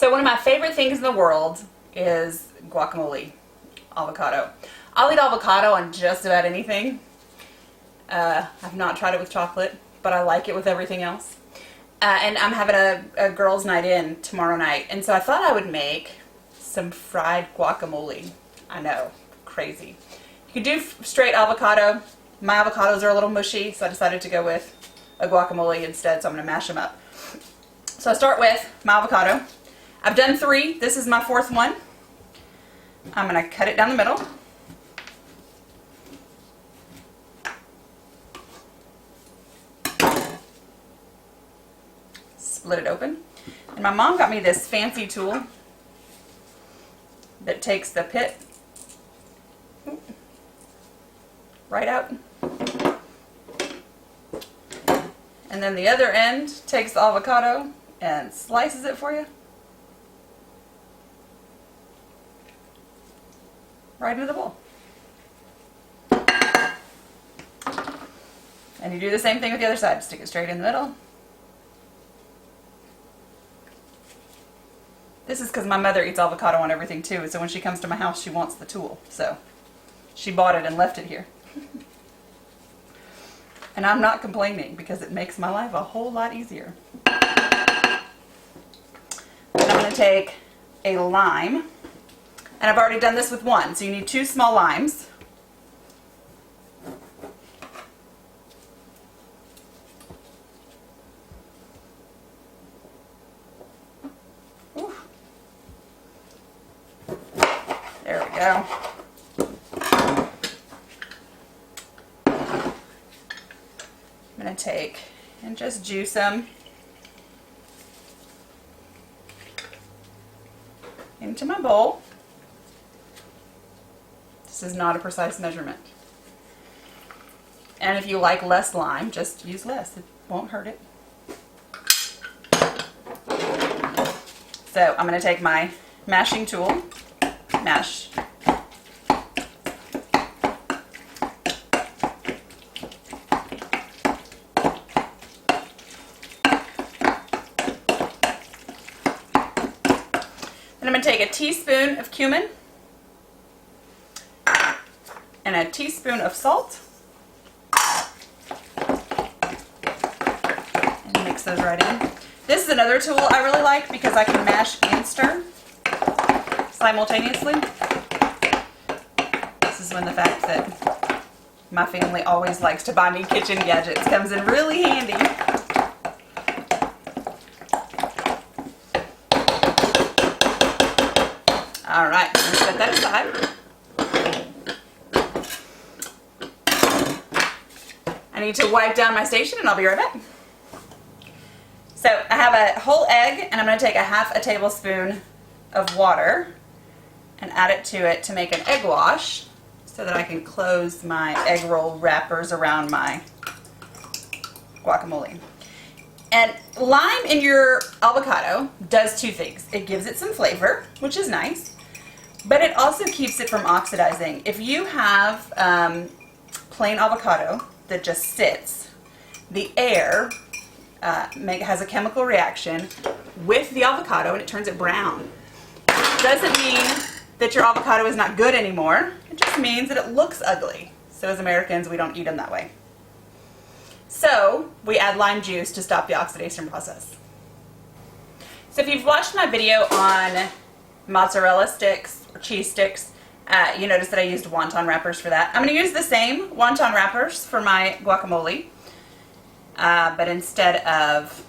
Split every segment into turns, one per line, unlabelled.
So one of my favorite things in the world is guacamole, avocado. I'll eat avocado on just about anything. I've not tried it with chocolate, but I like it with everything else. And I'm having a girls' night in tomorrow night, and so I thought I would make some fried guacamole. I know, crazy. You could do straight avocado. My avocados are a little mushy, so I decided to go with a guacamole instead, so I'm going to mash them up. So I start with my avocado. I've done 3. This is my 4th one. I'm going to cut it down the middle. Split it open. And my mom got me this fancy tool that takes the pit right out. And then the other end takes the avocado and slices it for you. Right into the bowl. And you do the same thing with the other side. Stick it straight in the middle. This is because my mother eats avocado on everything too, so when she comes to my house she wants the tool. So she bought it and left it here. And I'm not complaining because it makes my life a whole lot easier. And I'm going to take a lime. And I've already done this with 1, so you need 2 small limes. There we go. I'm going to take and just juice them into my bowl. This is not a precise measurement. And if you like less lime, just use less. It won't hurt it. So I'm going to take my mashing tool, mash. Then I'm going to take a teaspoon of cumin and a teaspoon of salt and mix those right in. This is another tool I really like because I can mash and stir simultaneously. This is when the fact that my family always likes to buy me kitchen gadgets comes in really handy. Alright, let's set that aside. I need to wipe down my station and I'll be right back. So I have a whole egg and I'm going to take a half a tablespoon of water and add it to it to make an egg wash so that I can close my egg roll wrappers around my guacamole. And lime in your avocado does 2 things. It gives it some flavor, which is nice, but it also keeps it from oxidizing. If you have plain avocado that just sits, the air has a chemical reaction with the avocado and it turns it brown. It doesn't mean that your avocado is not good anymore. It just means that it looks ugly. So as Americans, we don't eat them that way. So we add lime juice to stop the oxidation process. So if you've watched my video on mozzarella sticks or cheese sticks, you notice that I used wonton wrappers for that. I'm going to use the same wonton wrappers for my guacamole, but instead of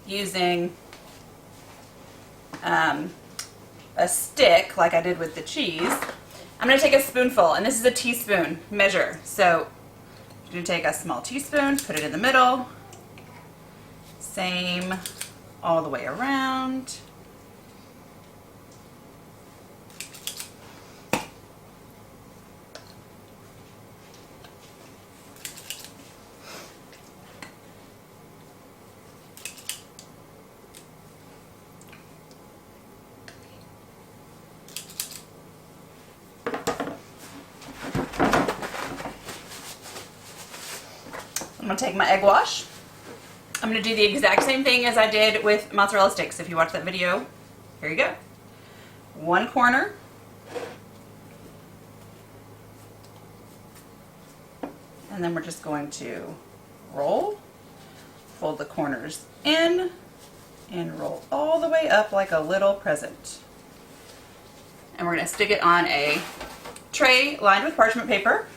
using a stick like I did with the cheese, I'm going to take a spoonful, and this is a teaspoon measure. So I'm going to take a small teaspoon, put it in the middle, same all the way around. I'm going to take my egg wash I'm going to do the exact same thing as I did with mozzarella sticks. If you watch that video, here you go. One corner. And then we're just going to roll, fold the corners in, and roll all the way up like a little present. And we're going to stick it on a tray lined with parchment paper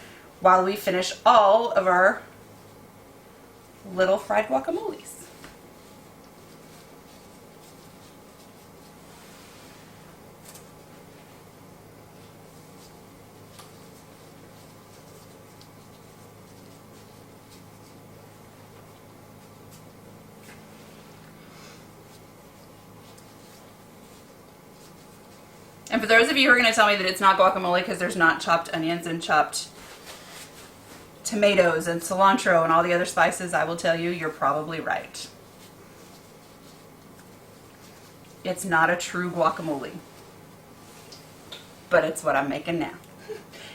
while we finish all of our little fried guacamoles. And for those of you who are going to tell me that it's not guacamole because there's not chopped onions and chopped tomatoes and cilantro and all the other spices, I will tell you, you're probably right. It's not a true guacamole, but it's what I'm making now.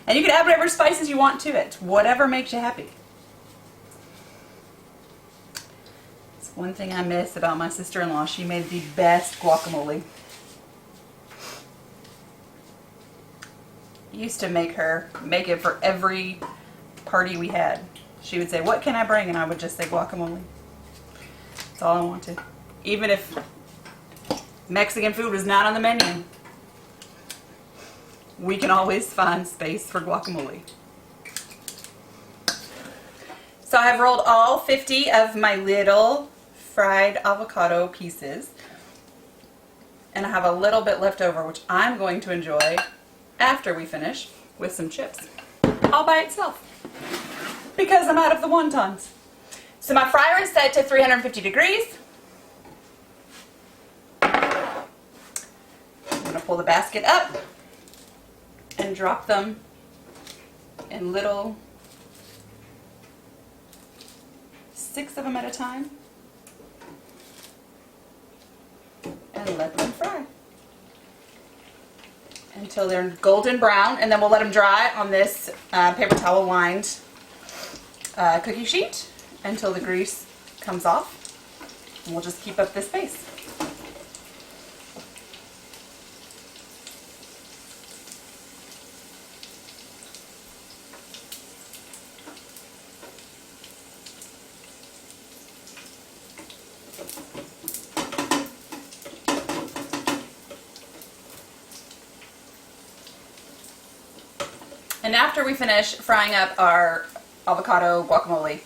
And you can add whatever spices you want to it, whatever makes you happy. It's one thing I miss about my sister-in-law. She made the best guacamole. Used to make it for every party we had. She would say, "What can I bring?" And I would just say guacamole. That's all I wanted. Even if Mexican food was not on the menu, we can always find space for guacamole. So I have rolled all 50 of my little fried avocado pieces. And I have a little bit left over, which I'm going to enjoy after we finish with some chips all by itself because I'm out of the wontons. So my fryer is set to 350 degrees. I'm going to pull the basket up and drop them in little 6 of them at a time and let them fry until they're golden brown, and then we'll let them dry on this paper towel lined cookie sheet until the grease comes off, and we'll just keep up this pace. And after we finish frying up our avocado guacamole,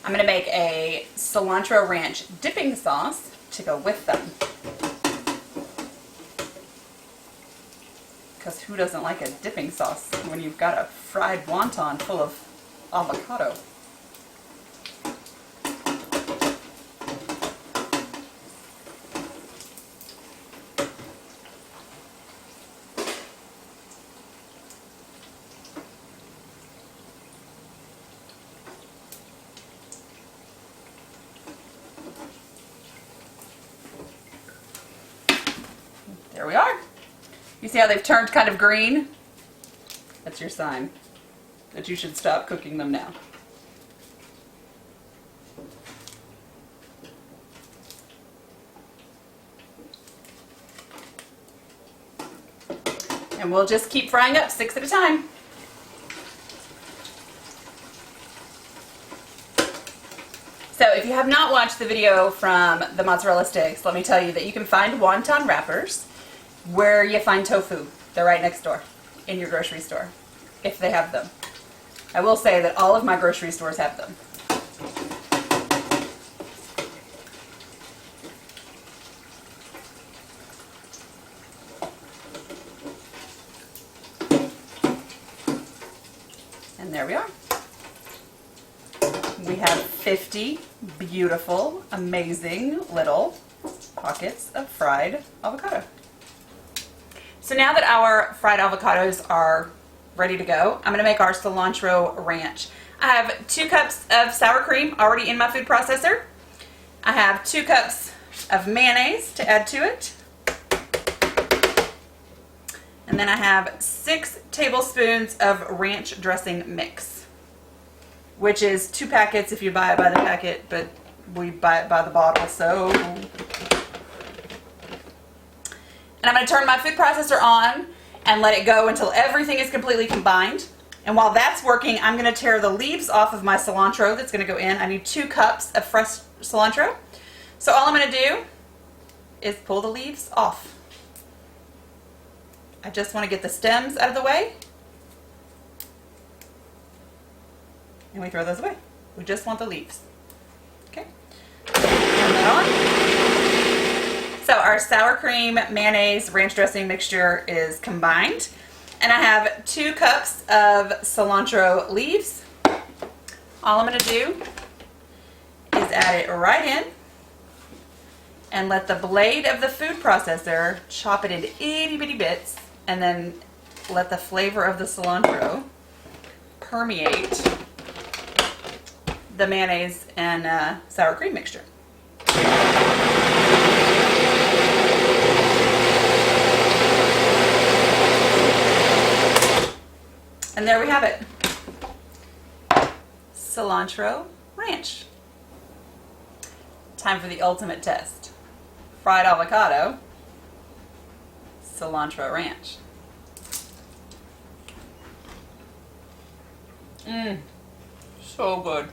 I'm going to make a cilantro ranch dipping sauce to go with them. Because who doesn't like a dipping sauce when you've got a fried wonton full of avocado? There we are. You see how they've turned kind of green? That's your sign that you should stop cooking them now. And we'll just keep frying up 6 at a time. So if you have not watched the video from the mozzarella sticks, let me tell you that you can find wonton wrappers where you find tofu. They're right next door in your grocery store, if they have them. I will say that all of my grocery stores have them. And there we are. We have 50 beautiful, amazing little pockets of fried avocado. So now that our fried avocados are ready to go, I'm going to make our cilantro ranch. I have 2 cups of sour cream already in my food processor. I have 2 cups of mayonnaise to add to it. And then I have 6 tablespoons of ranch dressing mix, which is 2 packets if you buy it by the packet, but we buy it by the bottle, so. And I'm going to turn my food processor on and let it go until everything is completely combined. And while that's working, I'm going to tear the leaves off of my cilantro that's going to go in. I need 2 cups of fresh cilantro. So all I'm going to do is pull the leaves off. I just want to get the stems out of the way. And we throw those away. We just want the leaves. Okay. Turn that on. So our sour cream, mayonnaise, ranch dressing mixture is combined. And I have 2 cups of cilantro leaves. All I'm going to do is add it right in and let the blade of the food processor chop it into itty bitty bits, and then let the flavor of the cilantro permeate the mayonnaise and sour cream mixture. And there we have it. Cilantro ranch. Time for the ultimate test. Fried avocado, cilantro ranch. So good.